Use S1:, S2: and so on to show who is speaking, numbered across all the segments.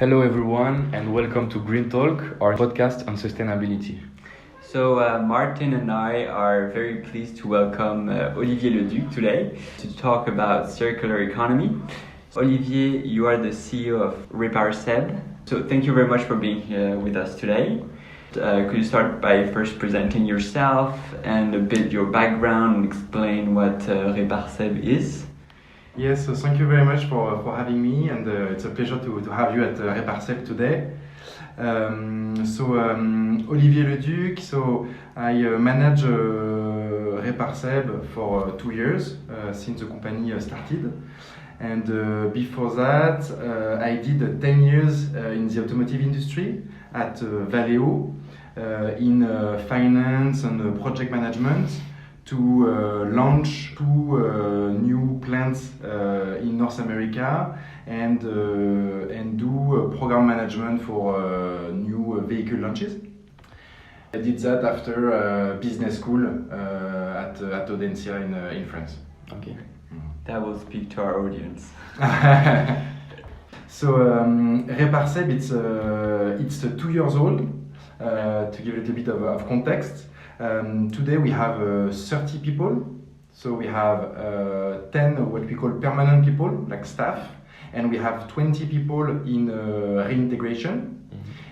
S1: Hello everyone and welcome to GreenTalk, our podcast on sustainability.
S2: So Martin and I are very pleased to welcome Olivier Leduc today to talk about circular economy. Olivier, you are the CEO of RepareSeb. So thank you very much for being here with us today. Could you start by first presenting yourself and a bit your background and explain what RepareSeb is?
S3: Yes, so thank you very much for having me, and it's a pleasure to have you at RepareSeb today. Olivier Leduc, so I manage RepareSeb for 2 years since the company started. And before that, I did 10 years in the automotive industry at Valeo in finance and project management to launch 2 new plants in North America and do program management for new vehicle launches. I did that after business school at Audencia in France.
S2: Okay. That will speak to our audience.
S3: So RepareSeb, it's 2 years old. To give a little bit of context, today we have 30 people. So we have 10 what we call permanent people, like staff, and we have 20 people in reintegration.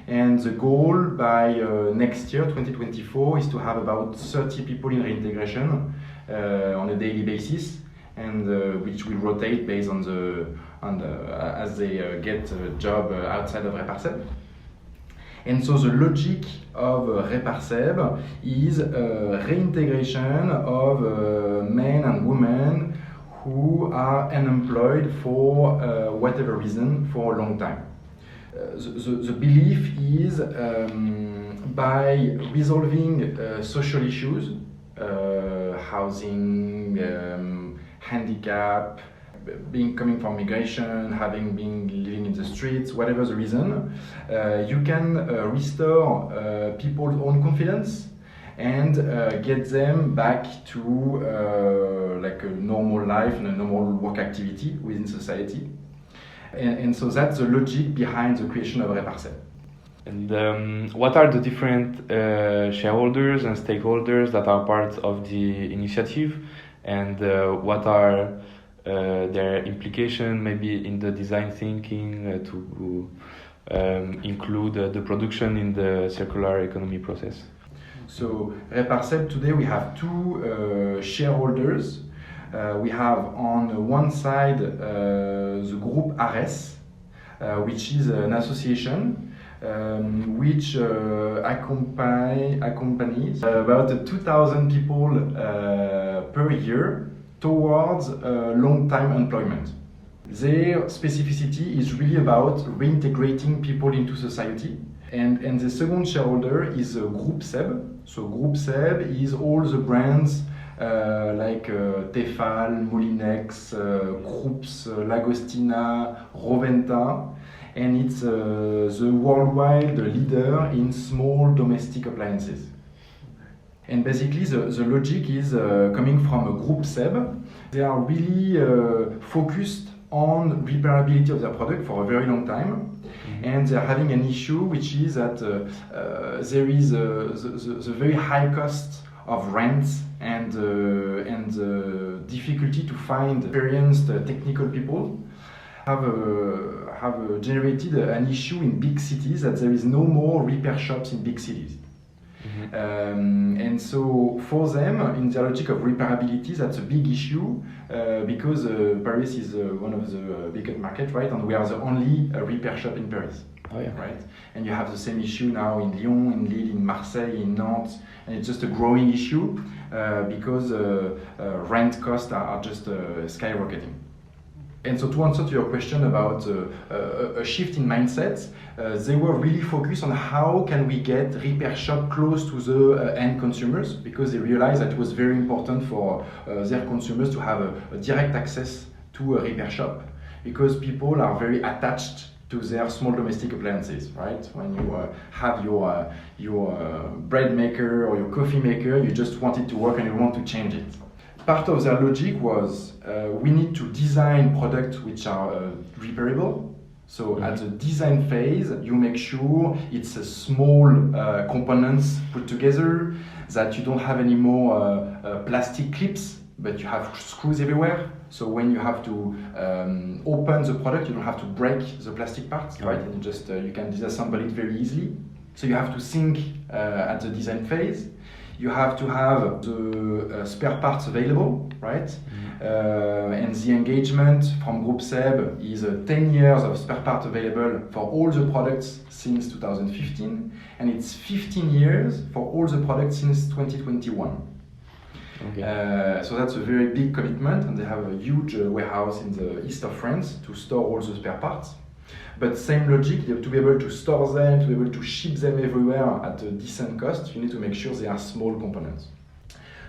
S3: And the goal by next year, 2024, is to have about 30 people in reintegration on a daily basis, and which will rotate based on as they get a job outside of RepareSeb. And so the logic of RepareSeb is reintegration of men and women who are unemployed for whatever reason for a long time. The belief is by resolving social issues, housing, handicap, coming from migration, been living in the streets, whatever the reason, you can restore people's own confidence and get them back to like a normal life and a normal work activity within society. And so that's the logic behind the creation of RepareSeb.
S1: And what are the different shareholders and stakeholders that are part of the initiative, and what are their implication maybe in the design thinking to include the production in the circular economy process?
S3: So RepareSeb today we have 2 shareholders. We have on one side the Groupe Ares, which is an association which accompanies about 2,000 people per year towards long-time employment. Their specificity is really about reintegrating people into society. And the second shareholder is GreenTalk. So GreenTalk is all the brands like Tefal, Molinex, Groups, Lagostina, Roventa, and it's the worldwide leader in small domestic appliances. And basically the logic is coming from a GreenTalk. They are really focused on repairability of their product for a very long time. And they're having an issue, which is that there is the very high cost of rent and difficulty to find experienced technical people have generated an issue in big cities, that there is no more repair shops in big cities. And so for them, in their logic of repairability, that's a big issue because Paris is one of the biggest markets, right? And we are the only repair shop in Paris.
S1: Oh, yeah.
S3: Right? And you have the same issue now in Lyon, in Lille, in Marseille, in Nantes, and it's just a growing issue because rent costs are just skyrocketing. And so to answer to your question about a shift in mindsets, they were really focused on how can we get repair shop close to the end consumers, because they realized that it was very important for their consumers to have a direct access to a repair shop, because people are very attached to their small domestic appliances, right? When you have your bread maker or your coffee maker, you just want it to work and you want to change it. Part of their logic was we need to design products which are repairable. So at the design phase, you make sure it's a small components put together, that you don't have any more plastic clips, but you have screws everywhere. So when you have to open the product, you don't have to break the plastic parts, right? And you can disassemble it very easily. So you have to think at the design phase. You have to have the spare parts available, right? And the engagement from GreenTalk is 10 years of spare parts available for all the products since 2015, and it's 15 years for all the products since 2021. Okay. So that's a very big commitment, and they have a huge warehouse in the east of France to store all the spare parts. But same logic, you have to be able to store them, to be able to ship them everywhere at a decent cost. You need to make sure they are small components.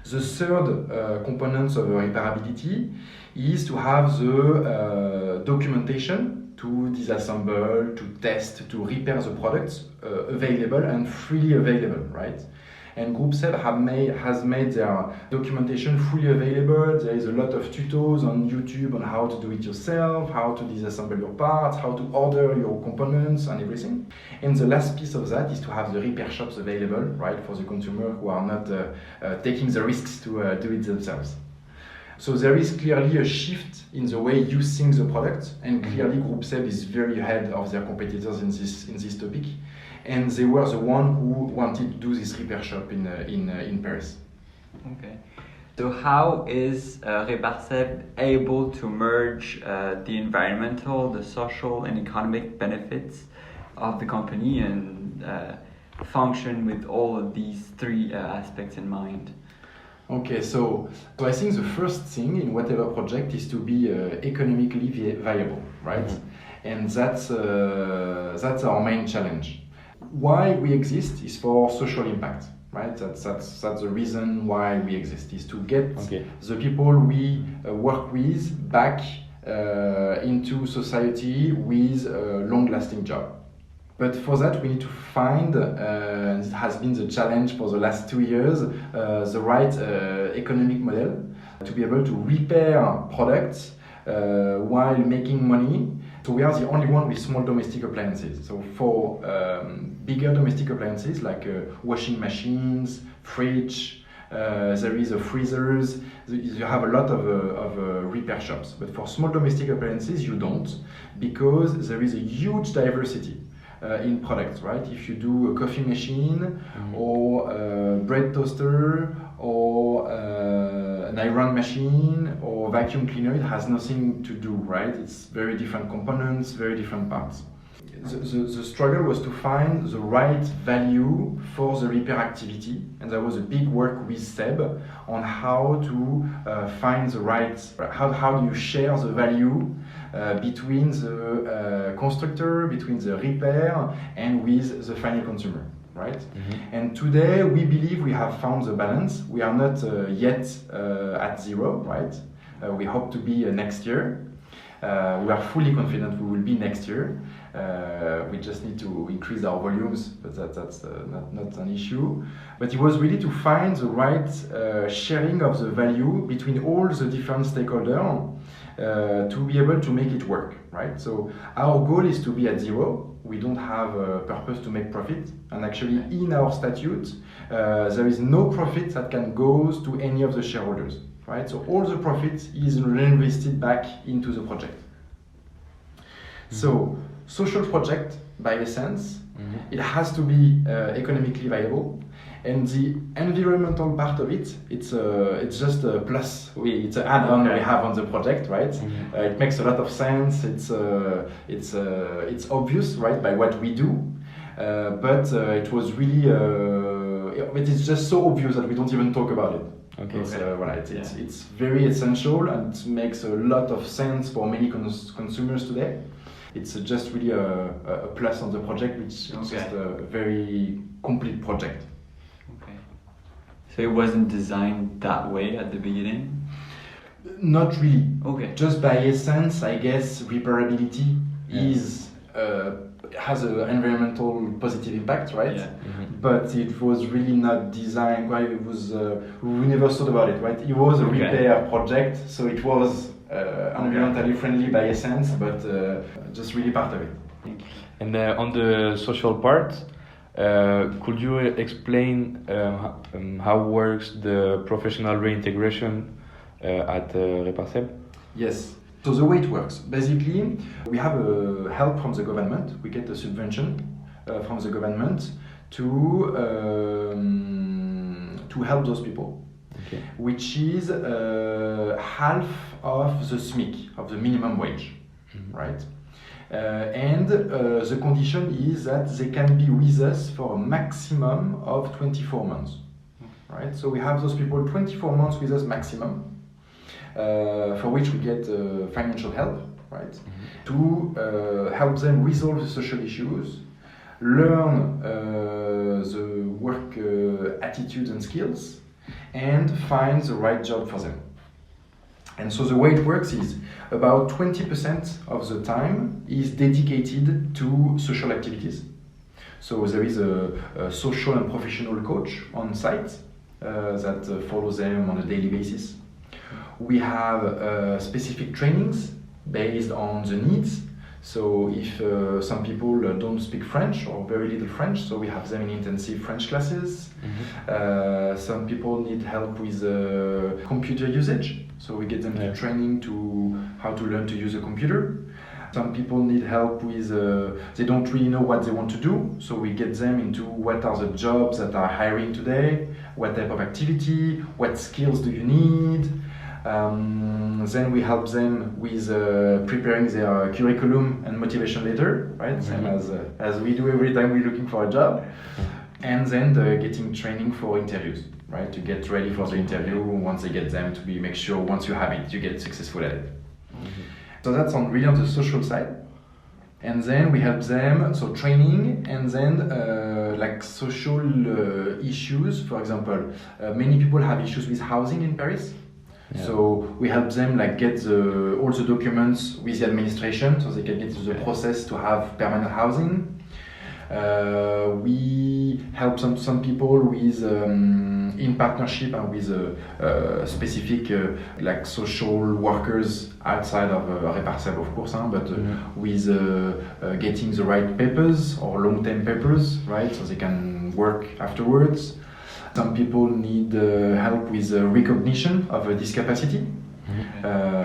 S3: The third component of repairability is to have the documentation to disassemble, to test, to repair the products available and freely available, right? And GreenTalk has made their documentation fully available. There is a lot of tutorials on YouTube on how to do it yourself, how to disassemble your parts, how to order your components and everything. And the last piece of that is to have the repair shops available, right, for the consumer who are not taking the risks to do it themselves. So there is clearly a shift in the way you think the product, and clearly GreenTalk is very ahead of their competitors in this topic. And they were the one who wanted to do this repair shop in Paris.
S2: Okay. So how is RepareSeb able to merge the environmental, the social, and economic benefits of the company and function with all of these three aspects in mind?
S3: Okay, so I think the first thing in whatever project is to be economically viable, right? And that's our main challenge. Why we exist is for social impact, right? That's the reason why we exist, is to get the people we work with back into society with a long-lasting job. But for that, we need to find, and it has been the challenge for the last 2 years, the right economic model to be able to repair products while making money. So we are the only one with small domestic appliances. So for bigger domestic appliances like washing machines, fridge, there is freezers, you have a lot of repair shops. But for small domestic appliances, you don't, because there is a huge diversity in products, right? If you do a coffee machine or a bread toaster or an iron machine or vacuum cleaner, it has nothing to do, right? It's very different components, very different parts. The struggle was to find the right value for the repair activity, and there was a big work with Seb on how to find the right, how do you share the value between the constructor, between the repair, and with the final consumer, right? And today we believe we have found the balance. We are not yet at zero, right? We hope to be next year. We are fully confident we will be next year. We just need to increase our volumes, but that's not an issue. But it was really to find the right sharing of the value between all the different stakeholders to be able to make it work, right? So our goal is to be at zero. We don't have a purpose to make profit, and actually in our statute there is no profit that can go to any of the shareholders, right? So all the profit is reinvested back into the project. So social project by essence, it has to be economically viable, and the environmental part of it, it's just a plus. It's an add-on we have on the project, right? It makes a lot of sense. It's obvious, right, by what we do, but it was really it is just so obvious that we don't even talk about it. It's very essential, and it makes a lot of sense for many consumers today. It's just really a plus on the project, which is just a very complete project.
S2: Okay. So it wasn't designed that way at the beginning?
S3: Not really.
S2: Okay.
S3: Just by essence, I guess repairability has an environmental positive impact, right? Yeah. But it was really not designed. We never thought about it, right? It was a repair project, so it was environmentally friendly by essence, but just really part of it.
S1: And on the social part, could you explain how works the professional reintegration at RepareSeb?
S3: Yes. So the way it works, basically, we have help from the government. We get a subvention from the government to help those people, okay, which is half of the SMIC, of the minimum wage, right? And the condition is that they can be with us for a maximum of 24 months, right? So we have those people 24 months with us maximum, for which we get financial help, right? To help them resolve the social issues, learn the work attitudes and skills, and find the right job for them. And so the way it works is about 20% of the time is dedicated to social activities. So there is a social and professional coach on site that follows them on a daily basis. We have specific trainings based on the needs. So if some people don't speak French or very little French, so we have them in intensive French classes. Some people need help with computer usage, so we get them to training to how to learn to use a computer. Some people need help with, they don't really know what they want to do, so we get them into what are the jobs that are hiring today, what type of activity, what skills do you need. Then we help them with preparing their curriculum and motivation letter, right? Same as we do every time we're looking for a job. And then getting training for interviews, right? To get ready for the interview once they get them, to make sure once you have it, you get successful at it. So that's really on the social side. And then we help them, so training, and then like social issues. For example, many people have issues with housing in Paris. Yeah. So we help them like get all the documents with the administration, so they can get into the process to have permanent housing. We help some people with in partnership and with specific like social workers outside of RepareSeb, of course, but with getting the right papers or long-term papers, right, so they can work afterwards. Some people need help with recognition of a discapacity.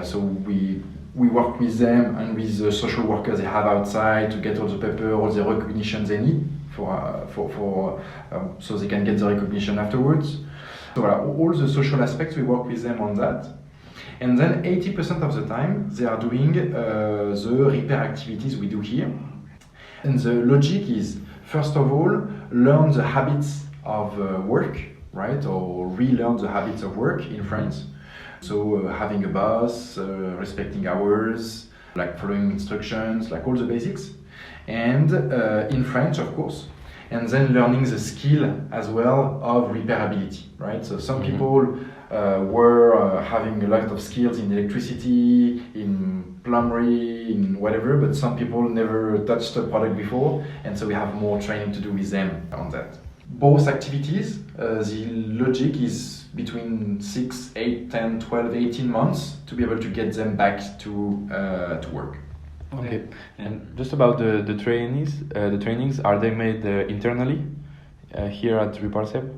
S3: So we work with them and with the social workers they have outside to get all the paper, all the recognition they need so they can get the recognition afterwards. So all the social aspects, we work with them on that. And then 80% of the time they are doing the repair activities we do here. And the logic is, first of all, learn the habits of work, right, or relearn the habits of work in France. So having a boss, respecting hours, like following instructions, like all the basics, and in French, of course, and then learning the skill as well of repairability, right? So some people were having a lot of skills in electricity, in plumbery, in whatever, but some people never touched a product before, and so we have more training to do with them on that. Both activities, the logic is between 6, 8, 10, 12, 18 months to be able to get them back to work.
S1: Okay. And just about the trainings, are they made internally here at RepareSeb?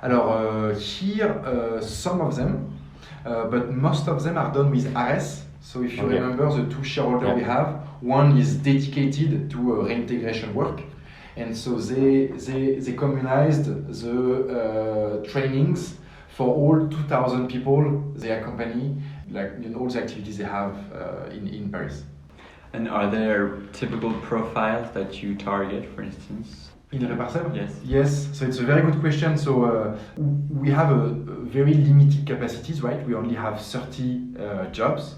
S3: Alors here, some of them, but most of them are done with Ares. So if you remember the two shareholders we have, one is dedicated to reintegration work. And so they communized the trainings for all 2,000 people they accompany, like all the activities they have in Paris.
S2: And are there typical profiles that you target, for instance?
S3: In RepareSeb?
S2: Yes.
S3: Yes, so it's a very good question. So we have a very limited capacities, right? We only have 30 jobs,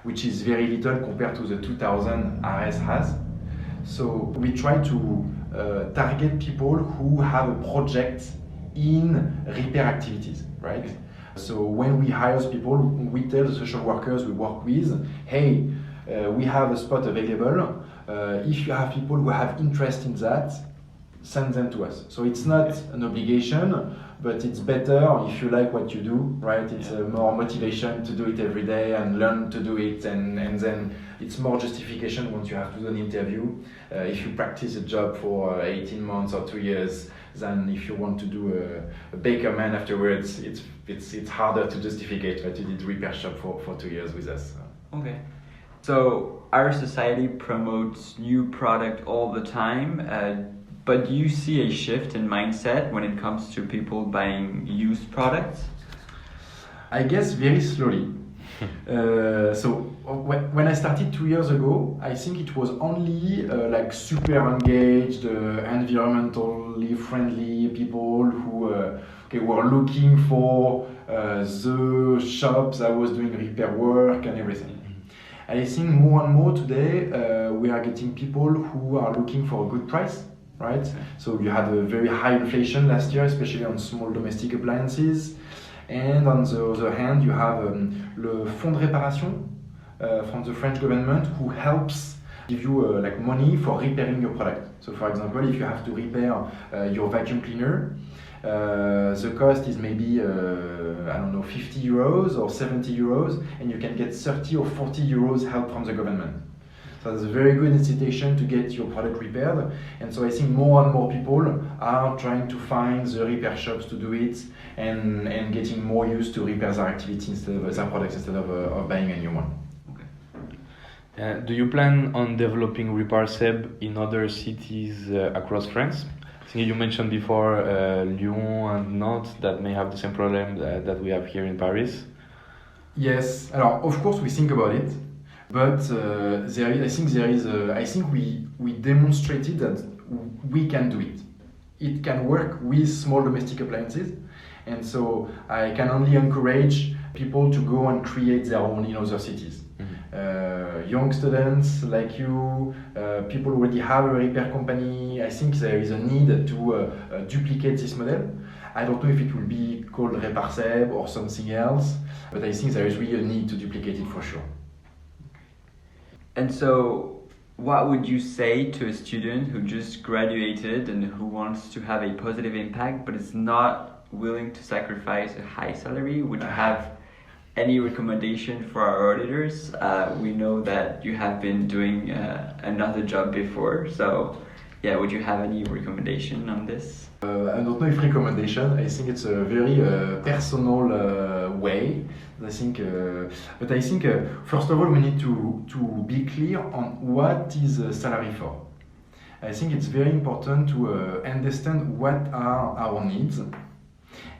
S3: which is very little compared to the 2,000 Ares has. So we try to target people who have a project in repair activities, right? So when we hire people, we tell the social workers we work with, hey, we have a spot available. If you have people who have interest in that, send them to us. So it's not an obligation, but it's better if you like what you do, right? It's more motivation to do it every day and learn to do it, and then it's more justification once you have to do an interview. If you practice a job for 18 months or 2 years, than if you want to do a bakerman afterwards. It's harder to justify, right? You did RepareSeb for 2 years with us.
S2: Okay. So our society promotes new product all the time, but you see a shift in mindset when it comes to people buying used products?
S3: I guess very slowly. So when I started 2 years ago, I think it was only like super engaged, environmentally friendly people who were looking for the shops that was doing repair work and everything. I think more and more today we are getting people who are looking for a good price, right? So you had a very high inflation last year, especially on small domestic appliances. And on the other hand, you have le Fonds de Réparation from the French government, who helps give you like money for repairing your product. So for example, if you have to repair your vacuum cleaner, the cost is maybe, I don't know, 50 euros or 70 euros, and you can get 30 or 40 euros help from the government. So that's a very good incitation to get your product repaired. And so I think more and more people are trying to find the repair shops to do it, and getting more used to repair their activity instead of their products, instead of buying a new one.
S1: Okay. Do you plan on developing RepareSeb in other cities across France? I think you mentioned before Lyon and Nantes that may have the same problem that we have here in Paris.
S3: Yes, of course we think about it. But I think we demonstrated that we can do it. It can work with small domestic appliances, and so I can only encourage people to go and create their own in other cities. Mm-hmm. Young students like you, people who already have a repair company, I think there is a need to duplicate this model. I don't know if it will be called RepareSeb or something else, but I think there is really a need to duplicate it for sure.
S2: And so, what would you say to a student who just graduated and who wants to have a positive impact but is not willing to sacrifice a high salary? Would you have any recommendation for our auditors? We know that you have been doing another job before, so yeah, would you have any recommendation on this?
S3: I don't know if recommendation. I think it's a very personal way. I think, but I think first of all we need to be clear on what is salary for. I think it's very important to understand what are our needs,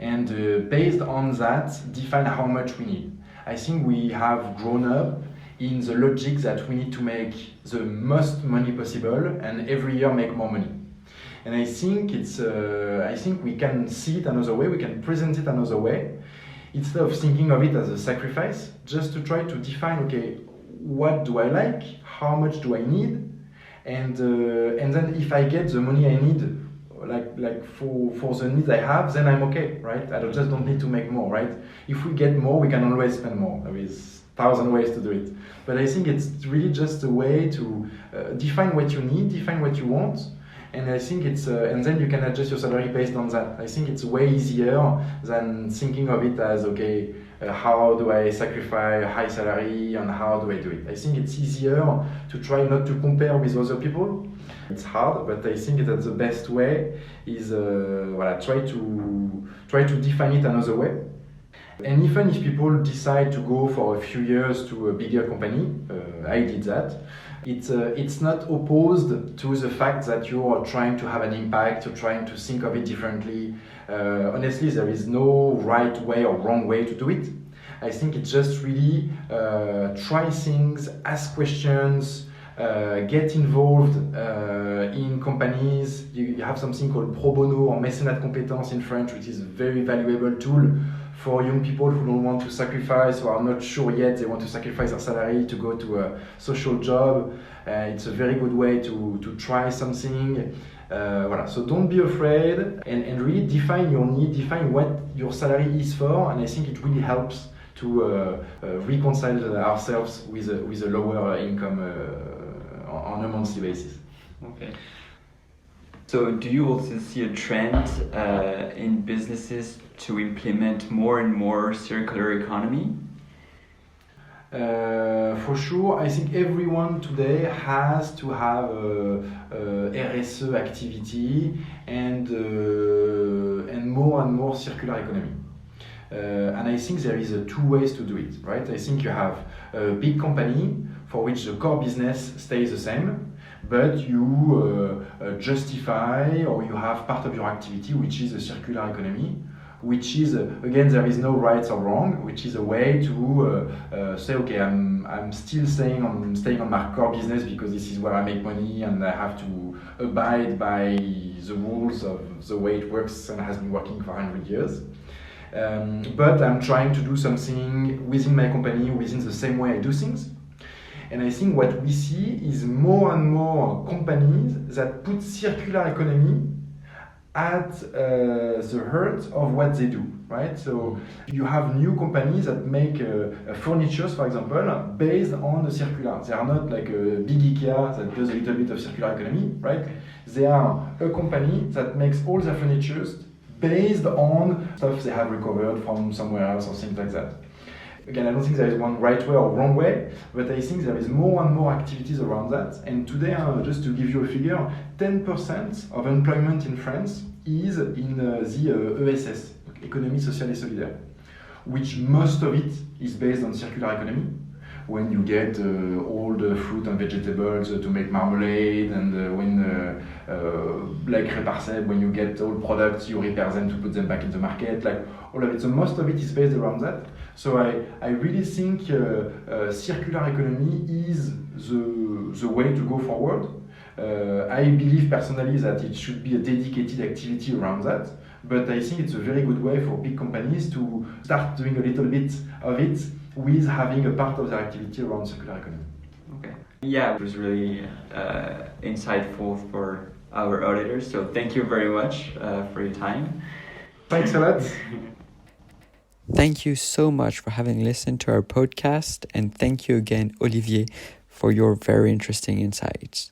S3: and based on that define how much we need. I think we have grown up in the logic that we need to make the most money possible and every year make more money. And I think I think we can see it another way, we can present it another way, instead of thinking of it as a sacrifice, just to try to define, okay, what do I like, how much do I need, and then if I get the money I need, like for the needs I have, then I'm okay, right? I don't need to make more, right? If we get more, we can always spend more. There is 1,000 ways to do it. But I think it's really just a way to define what you need, define what you want, and I think it's and then you can adjust your salary based on that. I think it's way easier than thinking of it as, okay, how do I sacrifice a high salary and how do I do it? I think it's easier to try not to compare with other people. It's hard, but I think that the best way is try to define it another way. And even if people decide to go for a few years to a bigger company, I did that. It's not opposed to the fact that you are trying to have an impact, you're trying to think of it differently. Honestly, there is no right way or wrong way to do it. I think it's just really try things, ask questions, get involved in companies. You have something called pro bono or mécénat de compétences in French, which is a very valuable tool for young people who don't want to sacrifice or are not sure yet they want to sacrifice their salary to go to a social job. It's a very good way to try something. So don't be afraid and really define your need, define what your salary is for, and I think it really helps to reconcile ourselves with a lower income on a monthly basis.
S2: Okay. So do you also see a trend in businesses to implement more and more circular economy?
S3: For sure, I think everyone today has to have a RSE activity and more and more circular economy. And I think there is two ways to do it, right? I think you have a big company for which the core business stays the same, but you justify or you have part of your activity which is a circular economy, which is again, there is no right or wrong, which is a way to say, okay, I'm still staying on my core business because this is where I make money and I have to abide by the rules of the way it works and has been working for 100 years. But I'm trying to do something within my company within the same way I do things. And I think what we see is more and more companies that put circular economy at the heart of what they do, right? So you have new companies that make furniture, for example, based on the circular. They are not like a big IKEA that does a little bit of circular economy, right? They are a company that makes all their furniture based on stuff they have recovered from somewhere else or things like that. Again, I don't think there is one right way or wrong way, but I think there is more and more activities around that. And today, just to give you a figure, 10% of employment in France is in the ESS, Économie Sociale et Solidaire, which most of it is based on circular economy. When you get all the fruit and vegetables to make marmalade, and like RepareSeb, when you get all products, you repair them to put them back in the market, like all of it. So most of it is based around that. So I really think circular economy is the way to go forward. I believe personally that it should be a dedicated activity around that, but I think it's a very good way for big companies to start doing a little bit of it with having a part of their activity around circular economy.
S2: Okay. Yeah, it was really insightful for our auditors, so thank you very much for your time.
S3: Thanks a lot.
S4: Thank you so much for having listened to our podcast, and thank you again, Olivier, for your very interesting insights.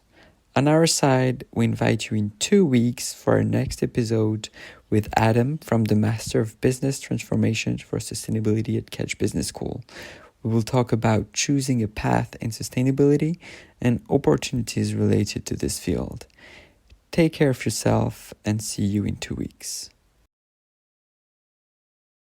S4: On our side, we invite you in 2 weeks for our next episode with Adam from the Master of Business Transformation for Sustainability at Catch Business School. We will talk about choosing a path in sustainability and opportunities related to this field. Take care of yourself and see you in 2 weeks.